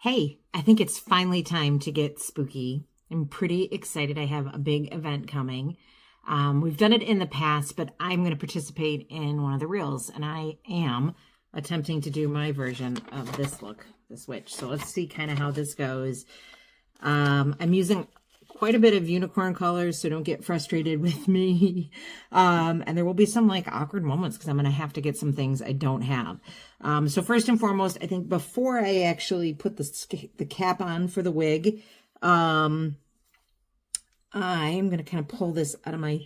Hey, I think it's finally time to get spooky. I'm pretty excited. I have a big event coming. We've done it in the past, but I'm going to participate in one of the reels, and I am attempting to do my version of this look, this witch. So let's see kind of how this goes. I'm using quite a bit of unicorn colors, so don't get frustrated with me. And there will be some like awkward moments because I'm going to have to get some things I don't have. So first and foremost, I think before I actually put the cap on for the wig, I'm going to kind of pull this out of my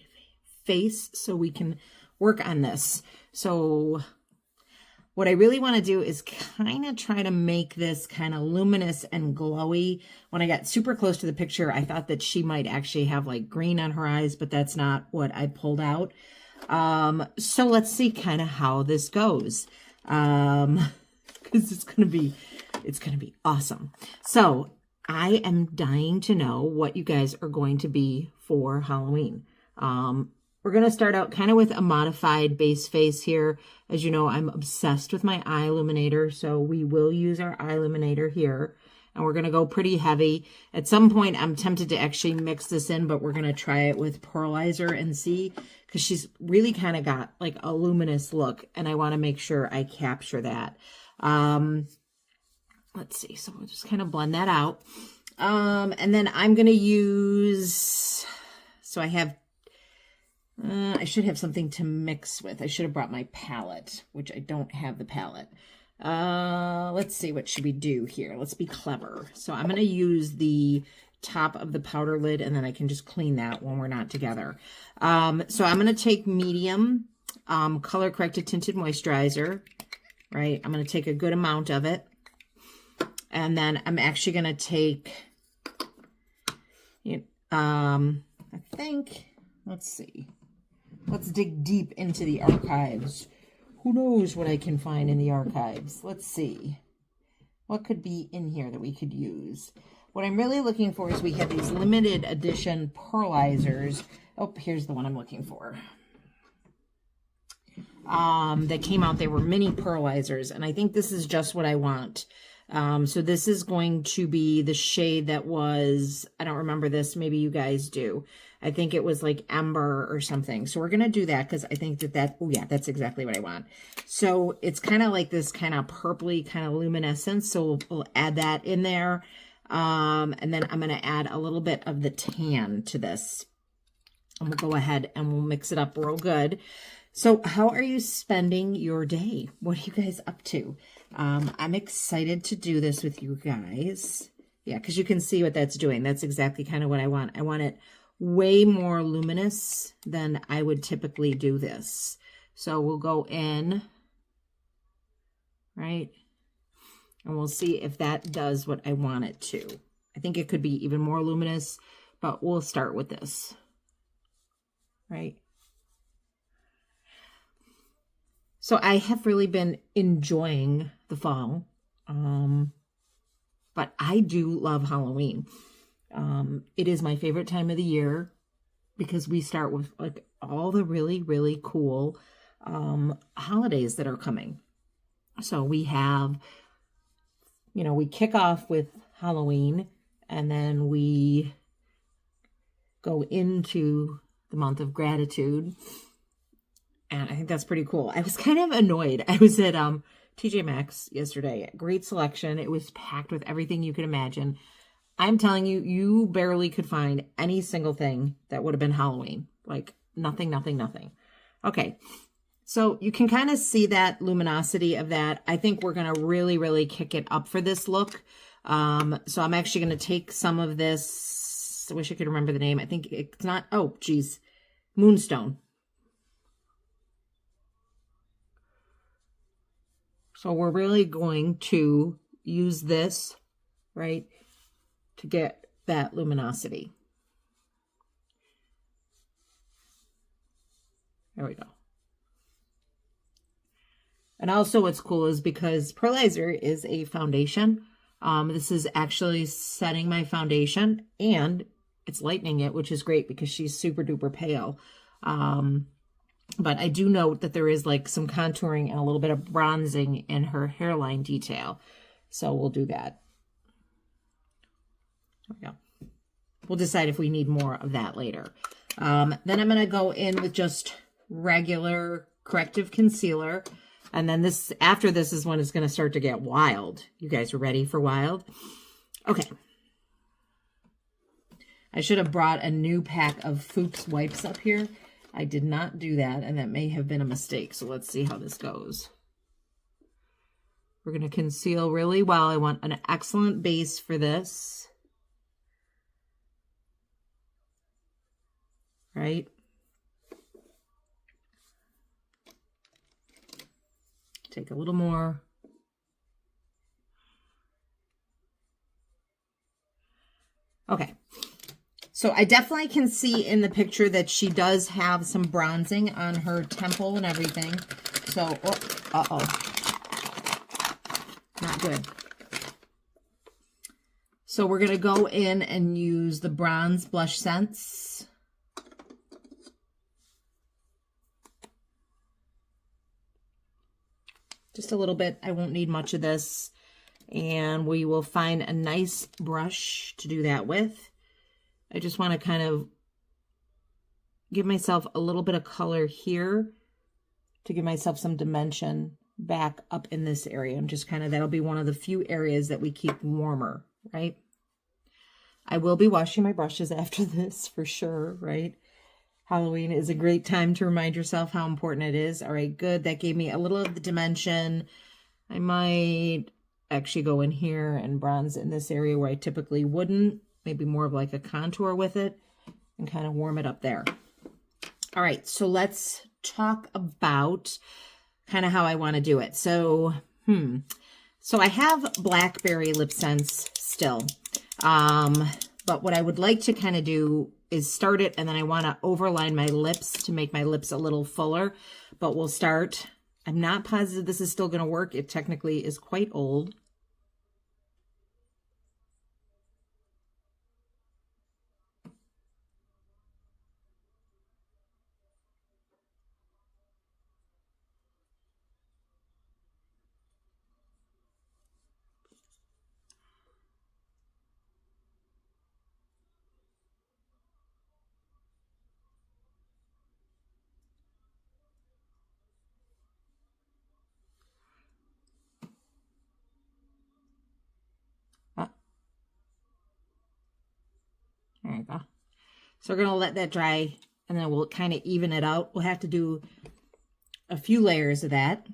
face so we can work on this. So what I really want to do is kind of try to make this kind of luminous and glowy. When I got super close to the picture, I thought that she might actually have like green on her eyes, but that's not what I pulled out. So let's see kind of how this goes. Because it's going to be awesome. So I am dying to know what you guys are going to be for Halloween. We're going to start out kind of with a modified base face here. As you know, I'm obsessed with my Eyeluminator, so we will use our Eyeluminator here. And we're going to go pretty heavy. At some point, I'm tempted to actually mix this in, but we're going to try it with Pearlizer and see, because she's really kind of got like a luminous look, and I want to make sure I capture that. Let's see. So we'll just kind of blend that out. And then I'm going to use, so I have, I should have something to mix with. I should have brought my palette, which I don't have the palette. Let's see, what should we do here? Let's be clever. So I'm going to use the top of the powder lid, and then I can just clean that when we're not together. So I'm going to take medium color corrected tinted moisturizer, right? I'm going to take a good amount of it. And then I'm actually going to take, I think, let's see. Let's dig deep into the archives. Who knows what I can find in the archives? Let's see. What could be in here that we could use? What I'm really looking for is we have these limited edition Pearlizers. Oh, here's the one I'm looking for. That came out. They were mini Pearlizers, and I think this is just what I want. So this is going to be the shade that was, I don't remember this, maybe you guys do. I think it was like Ember or something. So we're going to do that because I think oh yeah, that's exactly what I want. So it's kind of like this kind of purpley kind of luminescence. So we'll add that in there. And then I'm going to add a little bit of the tan to this. And we'll go ahead and we'll mix it up real good. So how are you spending your day? What are you guys up to? I'm excited to do this with you guys. Yeah, because you can see what that's doing. That's exactly kind of what I want. I want it way more luminous than I would typically do this. So we'll go in, right? And we'll see if that does what I want it to. I think it could be even more luminous, but we'll start with this, right? So I have really been enjoying the fall, but I do love Halloween. It is my favorite time of the year because we start with like all the really, really cool holidays that are coming. So we have, we kick off with Halloween, and then we go into the month of gratitude. And I think that's pretty cool. I was kind of annoyed. I was at TJ Maxx yesterday. Great selection. It was packed with everything you could imagine. I'm telling you, you barely could find any single thing that would have been Halloween. Like nothing, nothing, nothing. Okay. So you can kind of see that luminosity of that. I think we're going to really, really kick it up for this look. So I'm actually going to take some of this. I wish I could remember the name. I think it's not, oh, geez, Moonstone. So we're really going to use this, right, to get that luminosity. There we go. And also what's cool is because Pearlizer is a foundation. This is actually setting my foundation, and it's lightening it, which is great because she's super duper pale. But I do note that there is like some contouring and a little bit of bronzing in her hairline detail. So we'll do that. There we go. We'll decide if we need more of that later. Then I'm going to go in with just regular corrective concealer. And then this, after this is when it's going to start to get wild. You guys are ready for wild? Okay. I should have brought a new pack of Fuchs wipes up here. I did not do that, and that may have been a mistake. So let's see how this goes. We're going to conceal really well. I want an excellent base for this. Right? Take a little more. Okay. So I definitely can see in the picture that she does have some bronzing on her temple and everything. So, uh-oh. Not good. So we're going to go in and use the Bronze Blush Sense. Just a little bit. I won't need much of this. And we will find a nice brush to do that with. I just want to kind of give myself a little bit of color here to give myself some dimension back up in this area. And just kind of, that'll be one of the few areas that we keep warmer, right? I will be washing my brushes after this for sure, right? Halloween is a great time to remind yourself how important it is. All right, good. That gave me a little of the dimension. I might actually go in here and bronze in this area where I typically wouldn't. Maybe more of like a contour with it and kind of warm it up there. All right, so let's talk about kind of how I want to do it. So, so I have Blackberry Lipsense still. But what I would like to kind of do is start it, and then I want to overline my lips to make my lips a little fuller. But we'll start. I'm not positive this is still going to work. It technically is quite old. There you go. So we're going to let that dry, and then we'll kind of even it out. We'll have to do a few layers of that.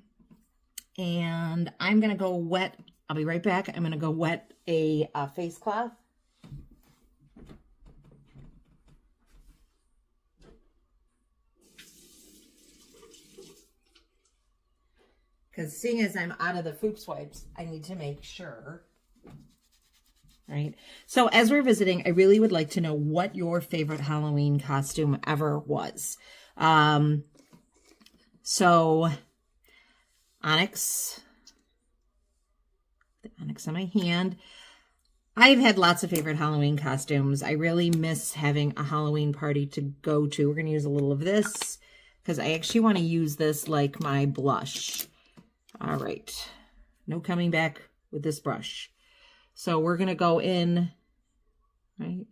And I'm going to go wet. I'll be right back. I'm going to go wet a face cloth. Because seeing as I'm out of the Fuchs wipes, I need to make sure. Right. So as we're visiting, I really would like to know what your favorite Halloween costume ever was. So Onyx, the Onyx on my hand. I've had lots of favorite Halloween costumes. I really miss having a Halloween party to go to. We're going to use a little of this because I actually want to use this like my blush. All right. No coming back with this brush. So we're going to go in, right?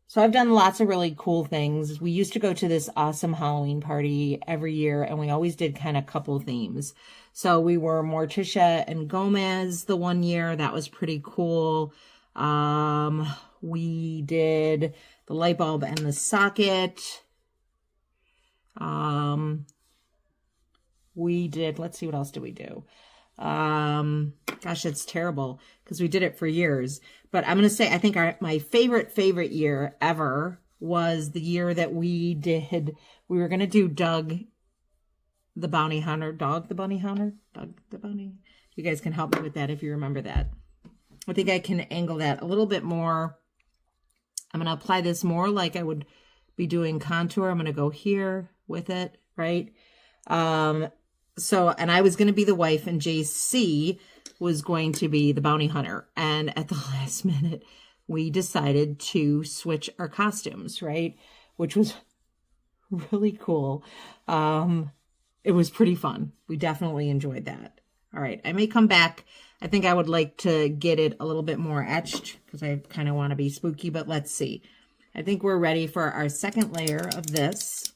So I've done lots of really cool things. We used to go to this awesome Halloween party every year, and we always did kind of couple themes. So we were Morticia and Gomez the one year. That was pretty cool. We did the light bulb and the socket. We did, let's see, what else did we do? Gosh, it's terrible because we did it for years. But I'm going to say, I think my favorite year ever was the year that we were going to do Doug the Bounty Hunter. Dog the Bounty Hunter? Doug the Bounty. You guys can help me with that if you remember that. I think I can angle that a little bit more. I'm going to apply this more like I would be doing contour. I'm going to go here with it, right? So, and I was going to be the wife, and JC was going to be the bounty hunter. And at the last minute, we decided to switch our costumes, right? Which was really cool. It was pretty fun. We definitely enjoyed that. All right, I may come back. I think I would like to get it a little bit more etched because I kind of want to be spooky, but let's see. I think we're ready for our second layer of this.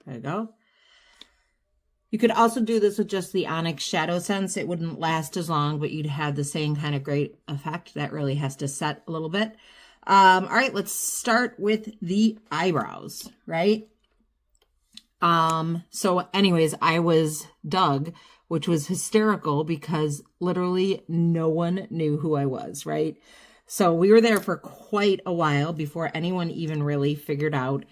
There you go. You could also do this with just the Onyx Shadowsense. It wouldn't last as long, but you'd have the same kind of great effect. That really has to set a little bit. All right, let's start with the eyebrows, right? So anyways, I was Doug, which was hysterical because literally no one knew who I was, right? So we were there for quite a while before anyone even really figured out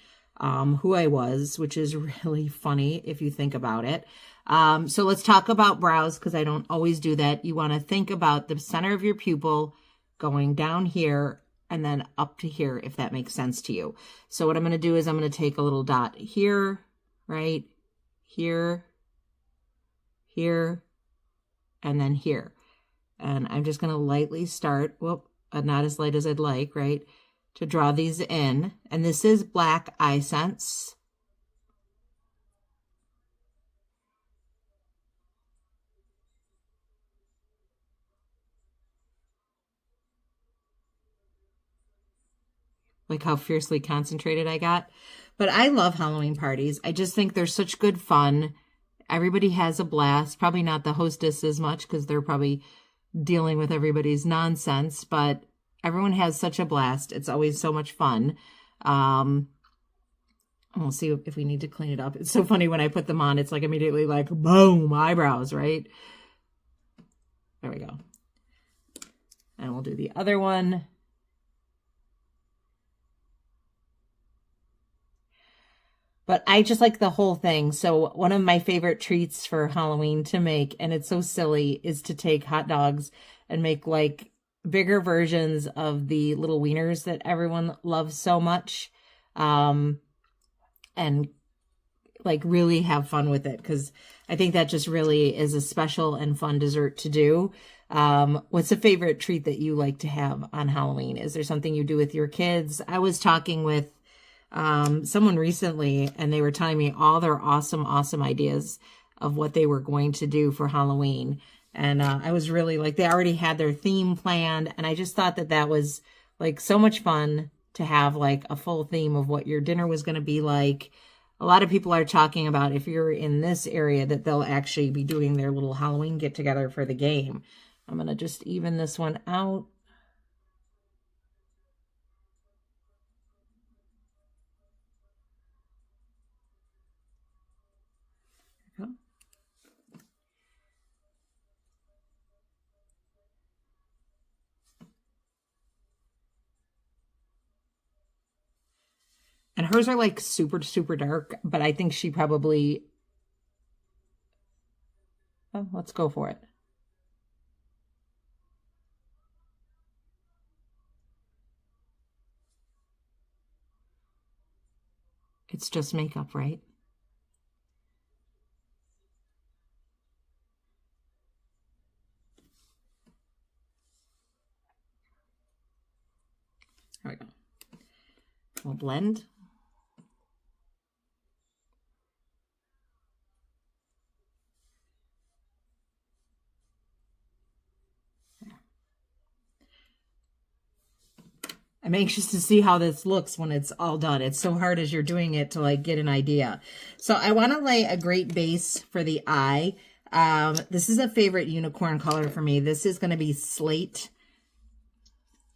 who I was, which is really funny if you think about it. So let's talk about brows because I don't always do that. You want to think about the center of your pupil going down here and then up to here, if that makes sense to you. So what I'm going to do is I'm going to take a little dot here, right here, here, and then here. And I'm just going to lightly start, not as light as I'd like, right, to draw these in. And this is Black Eyesense. Like how fiercely concentrated I got. But I love Halloween parties. I just think they're such good fun. Everybody has a blast. Probably not the hostess as much because they're probably dealing with everybody's nonsense, but everyone has such a blast. It's always so much fun. We'll see if we need to clean it up. It's so funny when I put them on, it's like immediately like, boom, eyebrows, right? There we go. And we'll do the other one. But I just like the whole thing. So one of my favorite treats for Halloween to make, and it's so silly, is to take hot dogs and make like bigger versions of the little wieners that everyone loves so much. And like really have fun with it because I think that just really is a special and fun dessert to do. What's a favorite treat that you like to have on Halloween? Is there something you do with your kids? I was talking with someone recently and they were telling me all their awesome ideas of what they were going to do for Halloween. And I was really like, they already had their theme planned. And I just thought that that was like so much fun to have like a full theme of what your dinner was going to be like. A lot of people are talking about if you're in this area that they'll actually be doing their little Halloween get together for the game. I'm going to just even this one out. And hers are like super dark, but I think she probably, oh, let's go for it. It's just makeup, right? There we go. We'll blend. I'm anxious to see how this looks when it's all done. It's so hard as you're doing it to like get an idea. So I want to lay a great base for the eye. This is a favorite unicorn color for me. This is going to be Slate.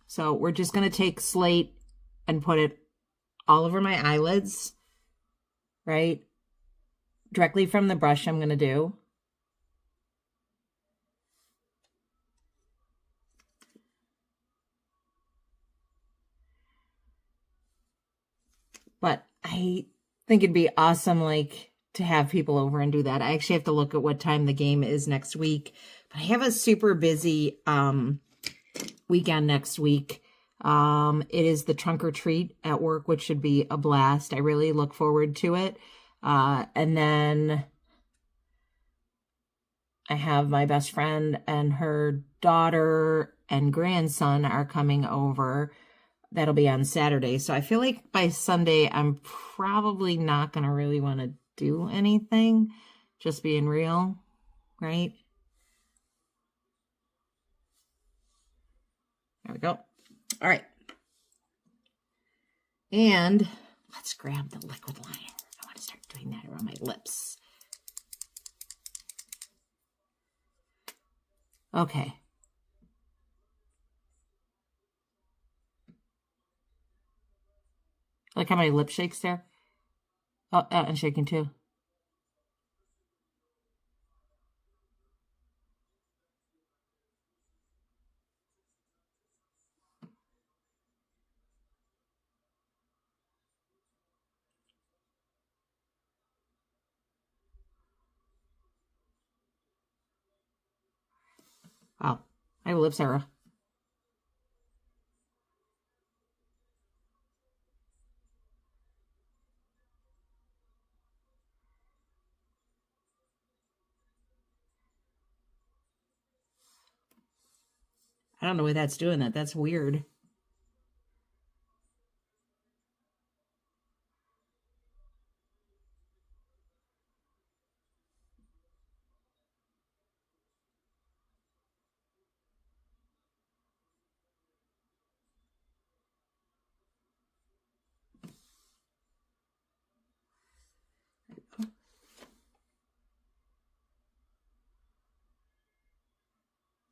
So we're just going to take Slate and put it all over my eyelids, right? Directly from the brush I'm going to do. But I think it'd be awesome, like, to have people over and do that. I actually have to look at what time the game is next week. But I have a super busy weekend next week. It is the trunk or treat at work, which should be a blast. I really look forward to it. And then I have my best friend and her daughter and grandson are coming over. That'll be on Saturday. So I feel like by Sunday, I'm probably not going to really want to do anything. Just being real, right? There we go. All right. And let's grab the liquid liner. I want to start doing that around my lips. Okay. Like how my lip shakes there? Oh, and shaking too. Wow, my lips are... I don't know why that's doing that. That's weird.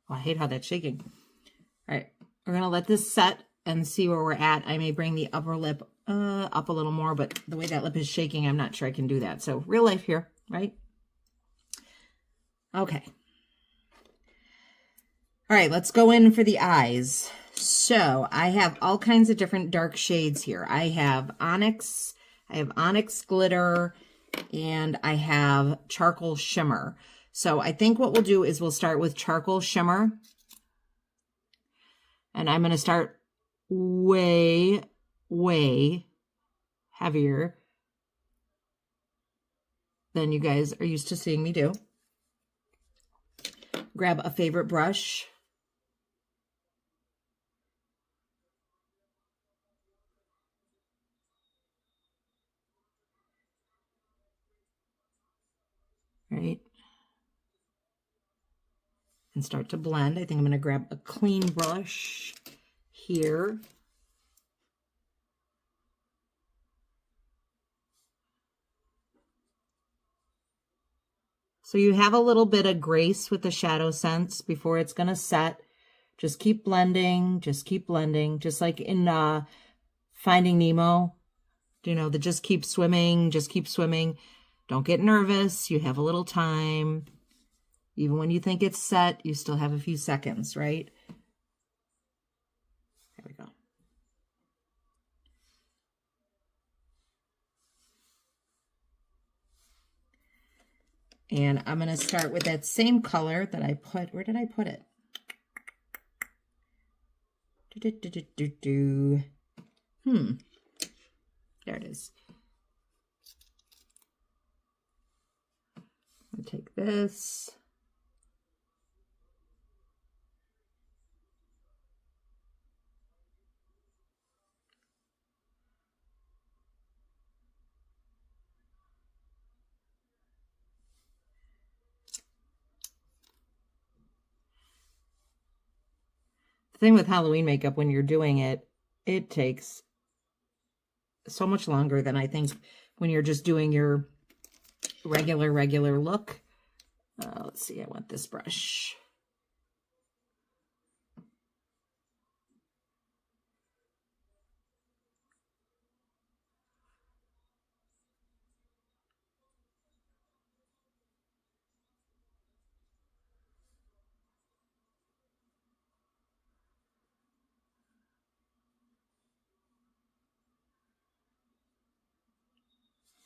Oh, I hate how that's shaking. All right, we're going to let this set and see where we're at. I may bring the upper lip up a little more, but the way that lip is shaking, I'm not sure I can do that. So real life here, right? Okay. All right, let's go in for the eyes. So I have all kinds of different dark shades here. I have Onyx Glitter, and I have Charcoal Shimmer. So I think what we'll do is we'll start with Charcoal Shimmer. And I'm going to start way, way heavier than you guys are used to seeing me do. Grab a favorite brush. Right? And start to blend. I think I'm going to grab a clean brush here. So you have a little bit of grace with the Shadowsense before it's going to set. Just keep blending, just like in Finding Nemo. You know, just keep swimming, Don't get nervous. You have a little time. Even when you think it's set, you still have a few seconds, right? There we go. And I'm going to start with that same color that I put. Where did I put it? There it is. I'll take this. The thing with Halloween makeup, when you're doing it, it takes so much longer than I think when you're just doing your regular look. Let's see, I want this brush.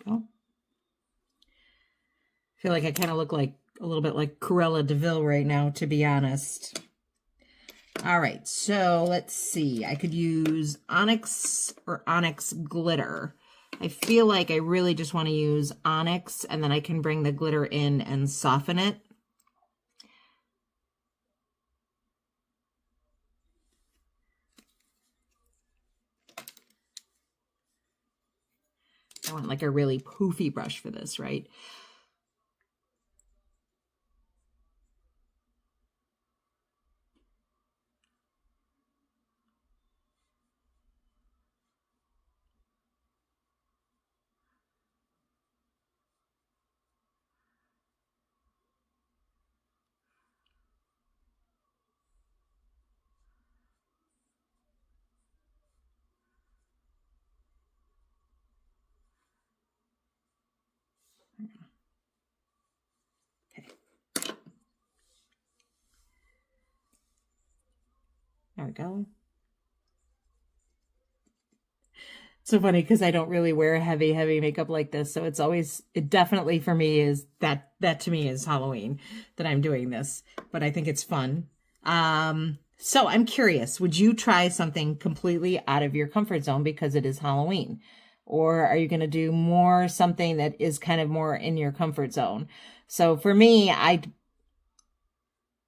Go. feel like I kind of look like a little bit like Cruella de Vil right now, to be honest. All right, so let's see. I could use Onyx or Onyx Glitter. I feel like I really just want to use Onyx, and then I can bring the glitter in and soften it. I want like a really poofy brush for this, right? There we go. So funny because I don't really wear heavy makeup like this. So it's always, it definitely for me is that to me is Halloween that I'm doing this, but I think it's fun. So I'm curious, would you try something completely out of your comfort zone because it is Halloween? Or are you going to do more something that is kind of more in your comfort zone? So for me,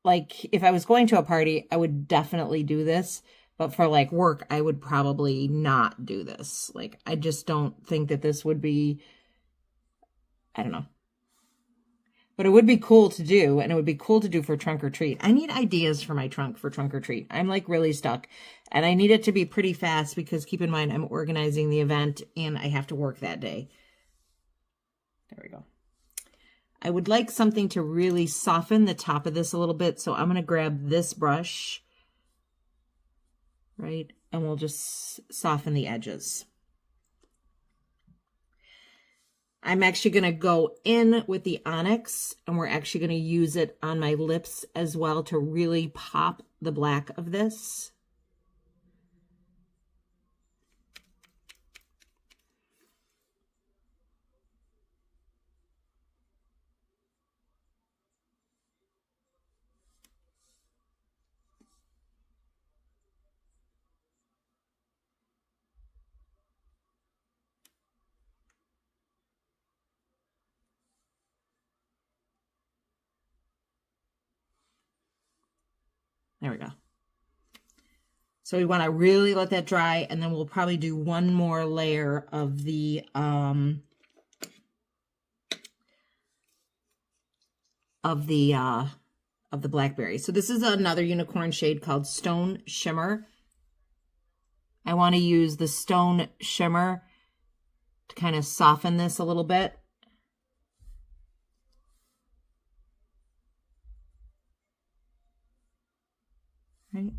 like if I was going to a party, I would definitely do this. But for like work, I would probably not do this. Like, I just don't think that this would be, I don't know. But it would be cool to do, and it would be cool to do for trunk or treat. I need ideas for my trunk for trunk or treat. I'm like really stuck, and I need it to be pretty fast because keep in mind, I'm organizing the event and I have to work that day. There we go. I would like something to really soften the top of this a little bit. So I'm going to grab this brush, right? And we'll just soften the edges. I'm actually going to go in with the Onyx, and we're actually going to use it on my lips as well to really pop the black of this. There we go. So we want to really let that dry, and then we'll probably do one more layer of the Blackberry. So this is another unicorn shade called Stone Shimmer. I want to use the Stone Shimmer to kind of soften this a little bit. Right.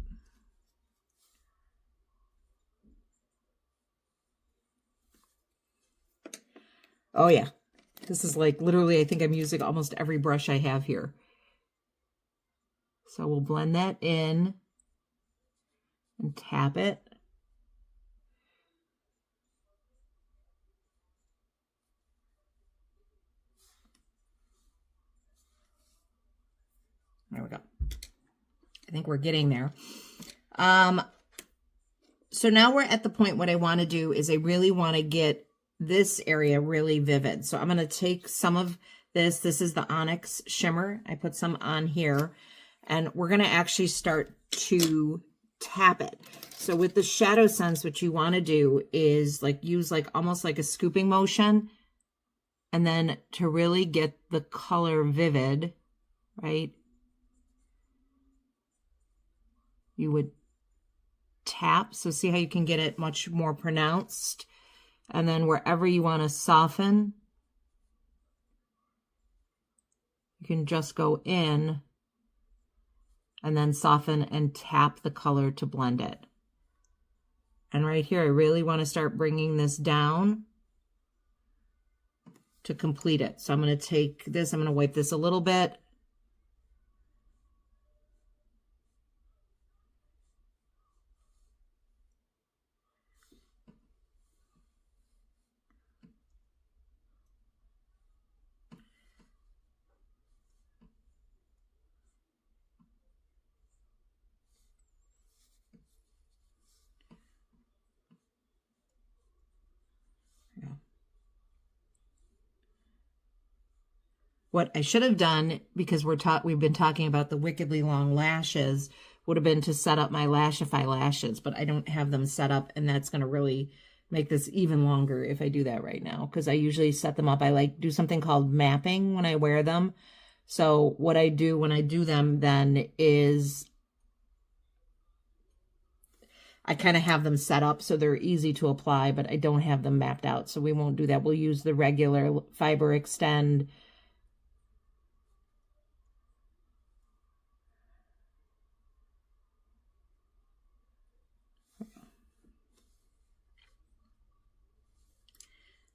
Oh yeah. This is like literally, I think I'm using almost every brush I have here. So we'll blend that in and tap it. There we go. I think we're getting there. So now we're at the point, what I want to do is I really want to get this area really vivid. So I'm going to take some of this. This is the Onyx Shimmer. I put some on here, and we're going to actually start to tap it. So with the Shadowsense, what you want to do is like use like almost like a scooping motion, and then to really get the color vivid, right? You would tap. So see how you can get it much more pronounced. And then wherever you want to soften, you can just go in and then soften and tap the color to blend it. And right here, I really want to start bringing this down to complete it. So I'm going to take this, I'm going to wipe this a little bit. What I should have done, because we've been talking about the wickedly long lashes, would have been to set up my Lashify lashes, but I don't have them set up, and that's going to really make this even longer if I do that right now, because I usually set them up. I like do something called mapping when I wear them. So what I do when I do them then is I kind of have them set up so they're easy to apply, but I don't have them mapped out, so we won't do that. We'll use the regular FiberExtend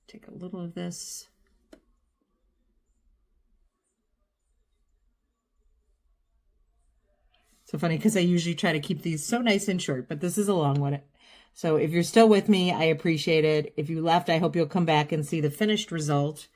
take a little of this. So funny because I usually try to keep these so nice and short, but this is a long one. So if you're still with me, I appreciate it. If you left, I hope you'll come back and see the finished result.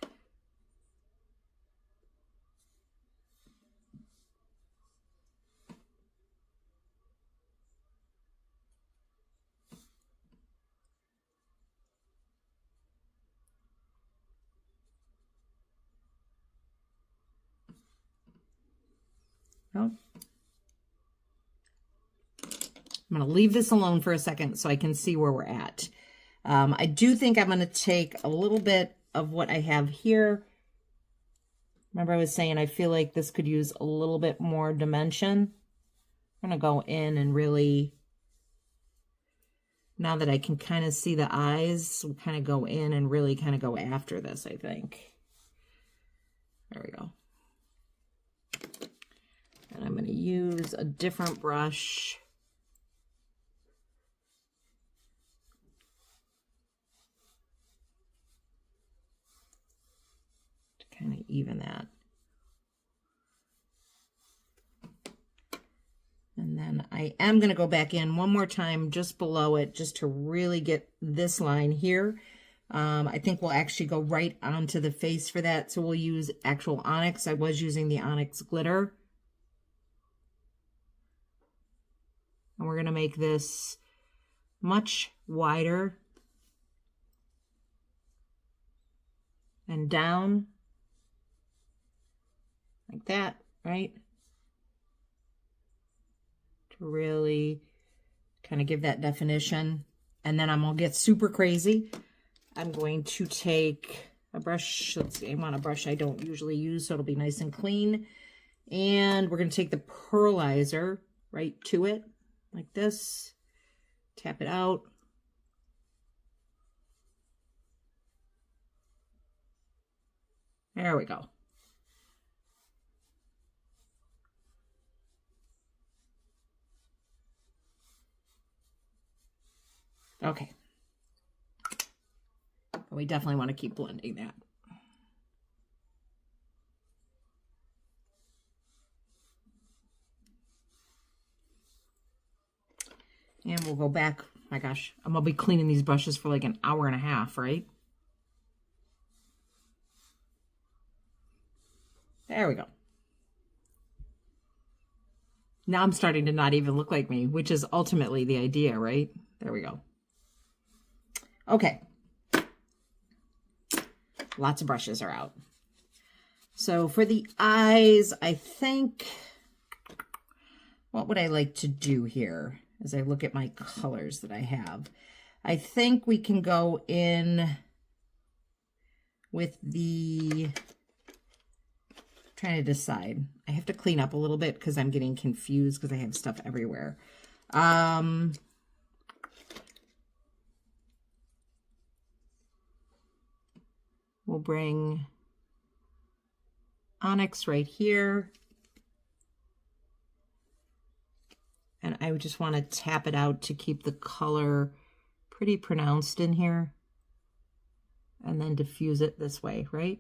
Oh. I'm going to leave this alone for a second so I can see where we're at. I do think I'm going to take a little bit of what I have here. Remember I was saying I feel like this could use a little bit more dimension. I'm going to go in and really, now that I can kind of see the eyes, we'll kind of go in and really kind of go after this, I think. There we go. And I'm going to use a different brush. Kind of even that. And then I am going to go back in one more time just below it just to really get this line here. I think we'll actually go right onto the face for that. So we'll use actual Onyx. I was using the Onyx glitter. And we're going to make this much wider and down. Like that, right? To really kind of give that definition. And then I'm going to get super crazy. I'm going to take a brush. Let's see, I want a brush I don't usually use, so it'll be nice and clean. And we're going to take the Pearlizer right to it, like this. Tap it out. There we go. Okay. But we definitely want to keep blending that. And we'll go back. My gosh, I'm going to be cleaning these brushes for like an hour and a half, right? There we go. Now I'm starting to not even look like me, which is ultimately the idea, right? There we go. Okay. Lots of brushes are out. So for the eyes, I think, what would I like to do here as I look at my colors that I have? I think we can go in with the, trying to decide. I have to clean up a little bit because I'm getting confused because I have stuff everywhere. We'll bring Onyx right here. And I would just want to tap it out to keep the color pretty pronounced in here. And then diffuse it this way, right?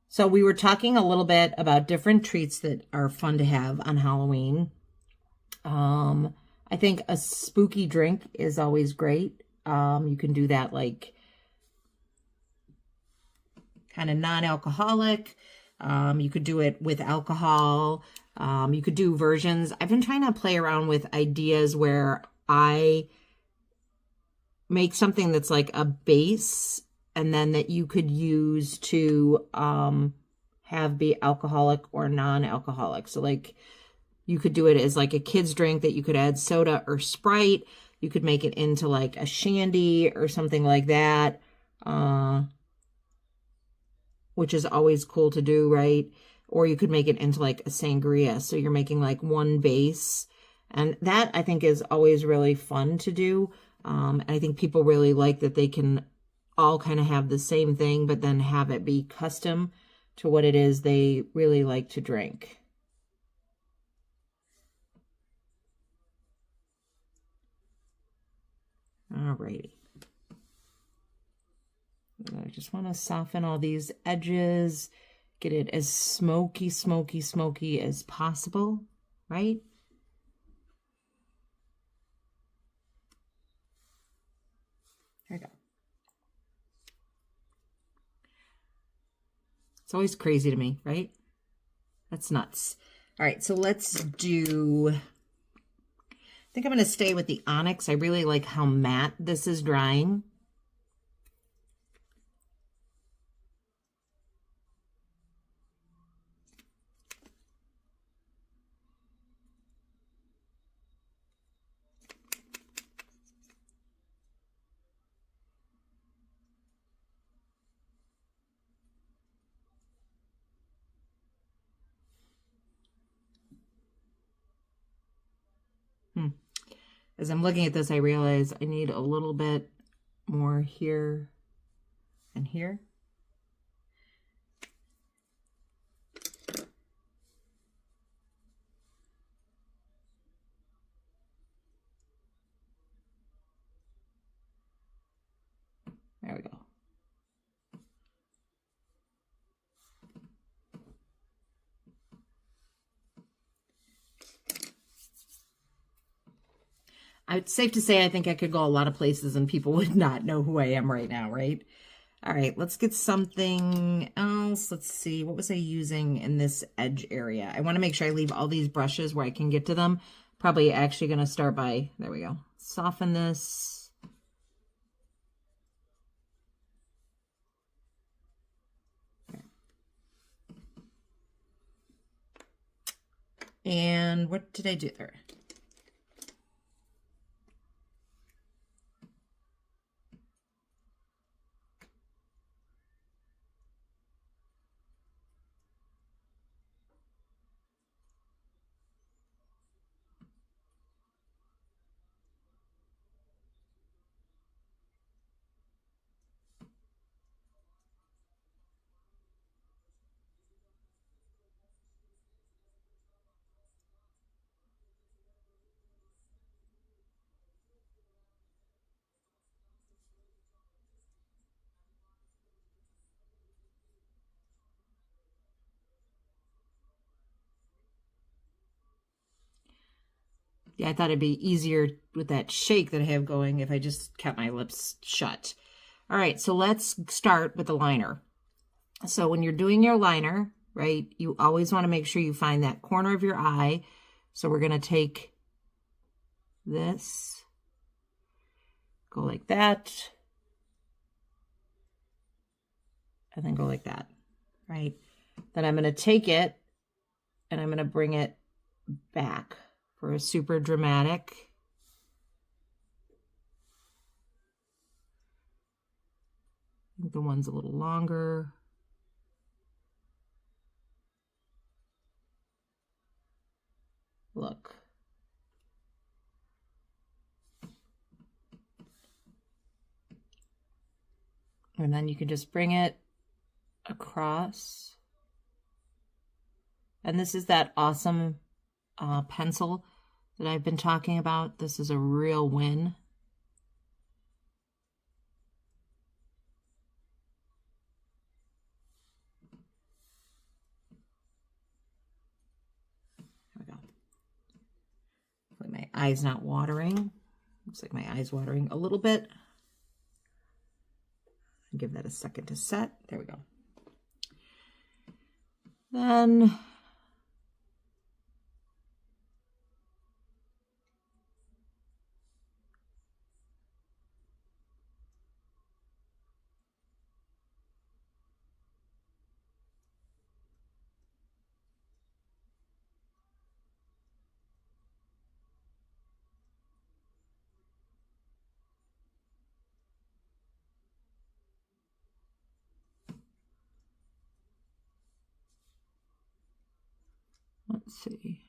So we were talking a little bit about different treats that are fun to have on Halloween. I think a spooky drink is always great. You can do that like kind of non-alcoholic. You could do it with alcohol. You could do versions. I've been trying to play around with ideas where I make something that's like a base and then that you could use to have be alcoholic or non-alcoholic. So like you could do it as like a kid's drink that you could add soda or Sprite. You could make it into like a shandy or something like that, which is always cool to do, right? Or you could make it into like a sangria. So you're making like one base. And that I think is always really fun to do. And I think people really like that they can all kind of have the same thing, but then have it be custom to what it is they really like to drink. Alrighty. I just want to soften all these edges, get it as smoky, smoky, smoky as possible, right? There we go. It's always crazy to me, right? That's nuts. All right, so let's do... I think I'm going to stay with the Onyx. I really like how matte this is drying. As I'm looking at this, I realize I need a little bit more here and here. There we go. It's safe to say I think I could go a lot of places and people would not know who I am right now, right? All right, let's get something else. Let's see, what was I using in this edge area? I want to make sure I leave all these brushes where I can get to them. Probably actually going to start by, there we go, soften this. And what did I do there? Yeah, I thought it'd be easier with that shake that I have going if I just kept my lips shut. All right, so let's start with the liner. So when you're doing your liner, right, you always want to make sure you find that corner of your eye. So we're going to take this, go like that, and then go like that, right? Then I'm going to take it and I'm going to bring it back for a super dramatic. I think the one's a little longer. Look. And then you can just bring it across. And this is that awesome pencil that I've been talking about. This is a real win. There we go. Hopefully my eye's not watering. Looks like my eye's watering a little bit. Give that a second to set. There we go. Then Let's see.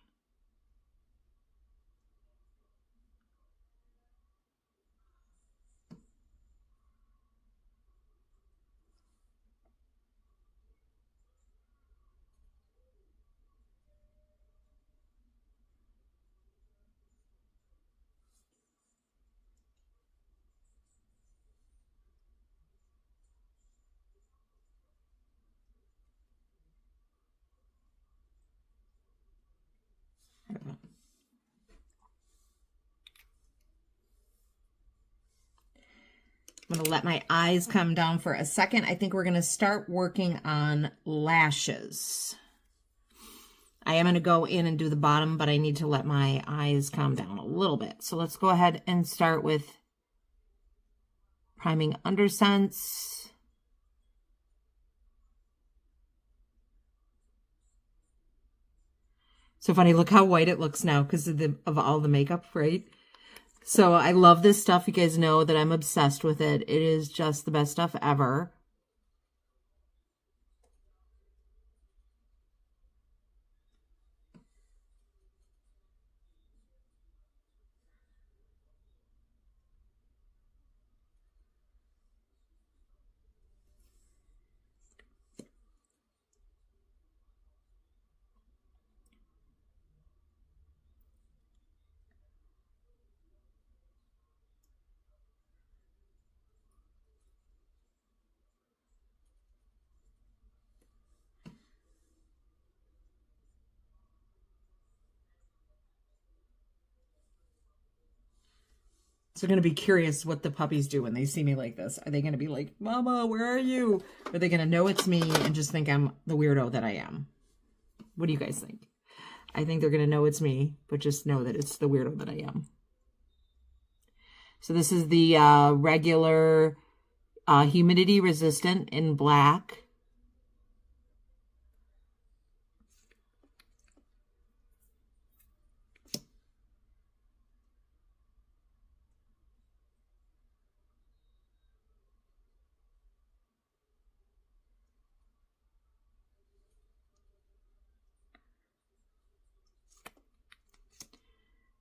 I'm going to let my eyes come down for a second. I think we're going to start working on lashes. I am going to go in and do the bottom, but I need to let my eyes calm down a little bit. So let's go ahead and start with Priming UnderSense. So funny, look how white it looks now because of all the makeup, right? So I love this stuff. You guys know that I'm obsessed with it. It is just the best stuff ever. So I'm going to be curious what the puppies do when they see me like this. Are they going to be like, Mama, where are you? Or are they going to know it's me and just think I'm the weirdo that I am? What do you guys think? I think they're going to know it's me, but just know that it's the weirdo that I am. So this is the regular humidity resistant in black.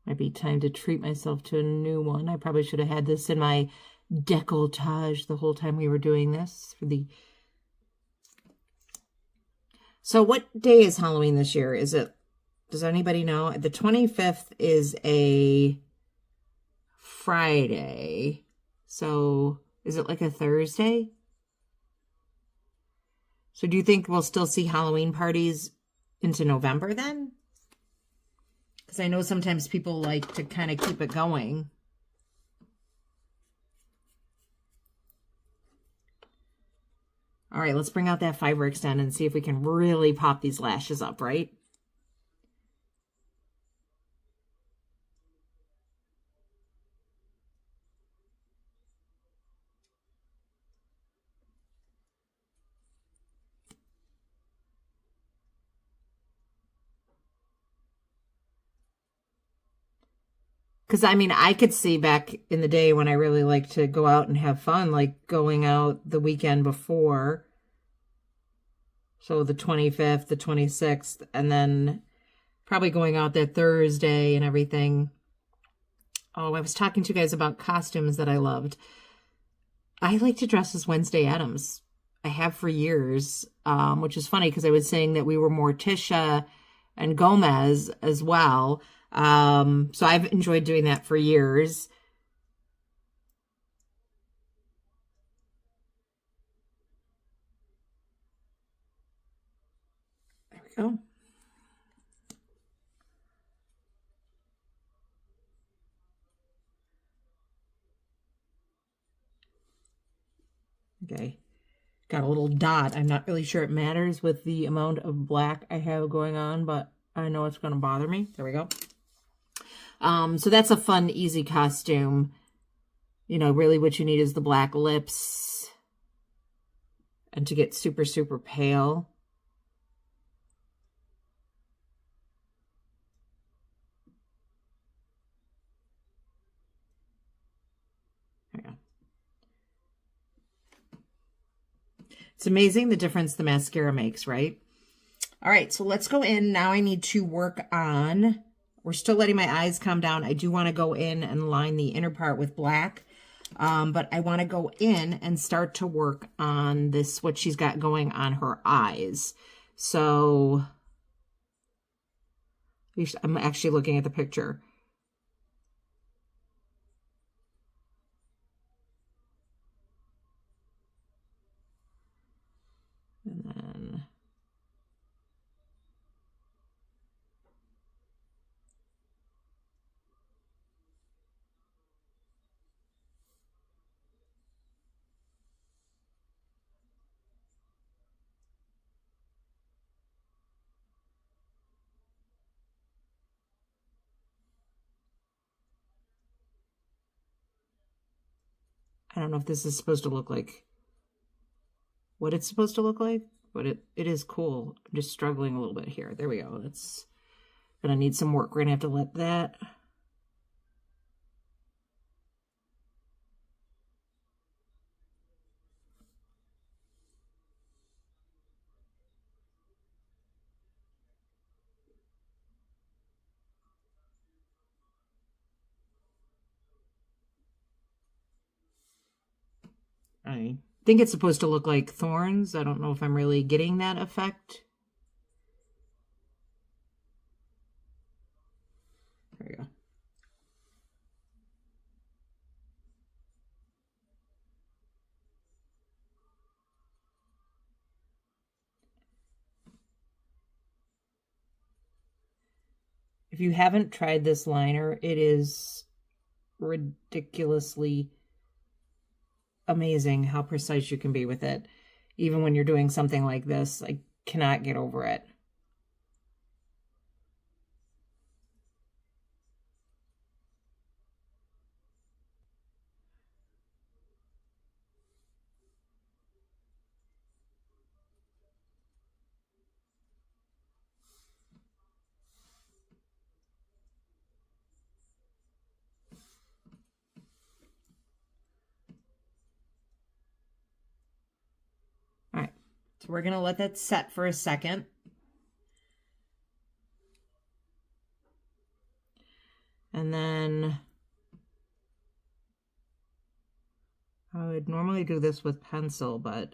Might be time to treat myself to a new one. I probably should have had this in my decolletage the whole time we were doing this. So what day is Halloween this year? Is it, does anybody know? The 25th is a Friday. So is it like a Thursday? So do you think we'll still see Halloween parties into November then? Because I know sometimes people like to kind of keep it going. All right, let's bring out that FiberExtend and see if we can really pop these lashes up, right? Because, I mean, I could see back in the day when I really liked to go out and have fun, like going out the weekend before. So the 25th, the 26th, and then probably going out that Thursday and everything. Oh, I was talking to you guys about costumes that I loved. I like to dress as Wednesday Addams. I have for years, which is funny because I was saying that we were Morticia and Gomez as well. So I've enjoyed doing that for years. There we go. Okay. Got a little dot. I'm not really sure it matters with the amount of black I have going on, but I know it's going to bother me. There we go. So that's a fun, easy costume. You know, really what you need is the black lips and to get super, super pale. There we go. It's amazing the difference the mascara makes, right? All right, so let's go in. Now I need to work on, we're still letting my eyes calm down. I do want to go in and line the inner part with black, but I want to go in and start to work on this, what she's got going on her eyes. So I'm actually looking at the picture. And then I don't know if this is supposed to look like what it's supposed to look like, but it is cool. I'm just struggling a little bit here. There we go. That's gonna need some work. We're gonna have to let that. I think it's supposed to look like thorns. I don't know if I'm really getting that effect. There we go. If you haven't tried this liner, it is ridiculously amazing how precise you can be with it. Even when you're doing something like this, I cannot get over it. All right, so we're gonna let that set for a second. And then I would normally do this with pencil, but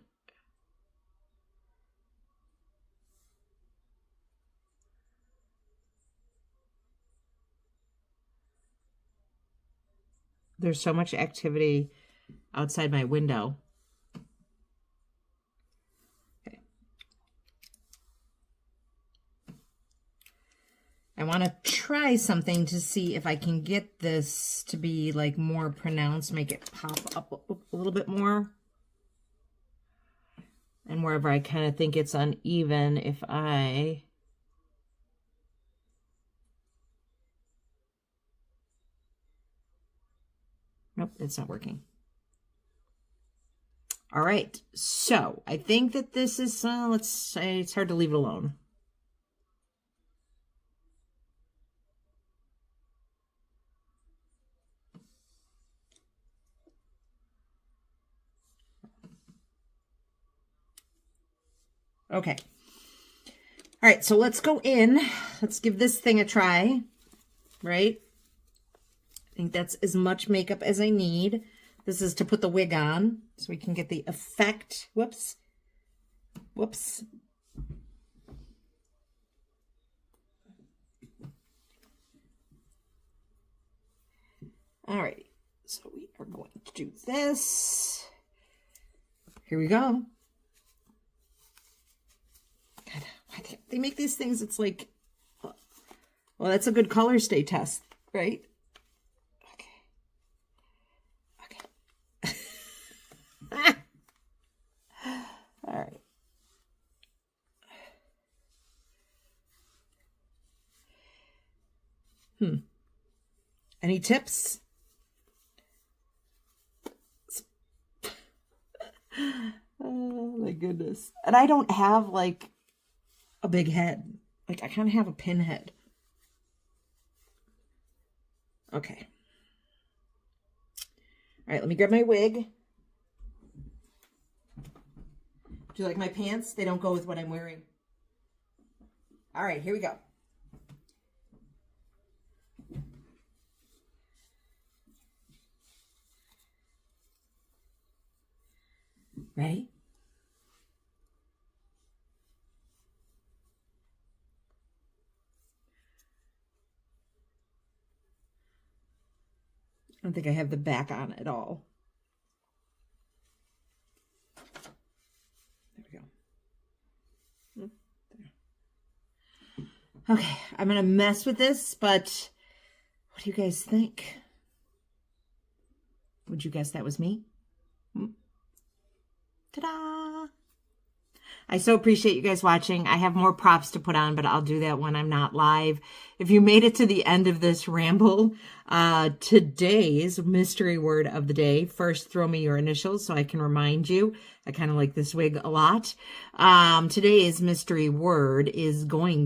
there's so much activity outside my window. Okay. I want to try something to see if I can get this to be like more pronounced, make it pop up a little bit more. And wherever I kind of think it's uneven, if I nope, it's not working. All right, so I think that this is, let's say it's hard to leave it alone. Okay. All right, so let's go in. Let's give this thing a try, right? I think that's as much makeup as I need. This is to put the wig on so we can get the effect. Whoops. Whoops. All right, so we are going to do this. Here we go. God, why they make these things, it's like, well, that's a good color stay test, right? All right. Any tips? Oh my goodness. And I don't have like a big head. Like I kind of have a pinhead. Okay. All right, let me grab my wig. Do you like my pants? They don't go with what I'm wearing. All right, here we go. Ready? I don't think I have the back on at all. There we go. Okay, I'm going to mess with this, but what do you guys think? Would you guess that was me? Ta-da! I so appreciate you guys watching. I have more props to put on, but I'll do that when I'm not live. If you made it to the end of this ramble, today's mystery word of the day, first throw me your initials so I can remind you. I kind of like this wig a lot. Today's mystery word is going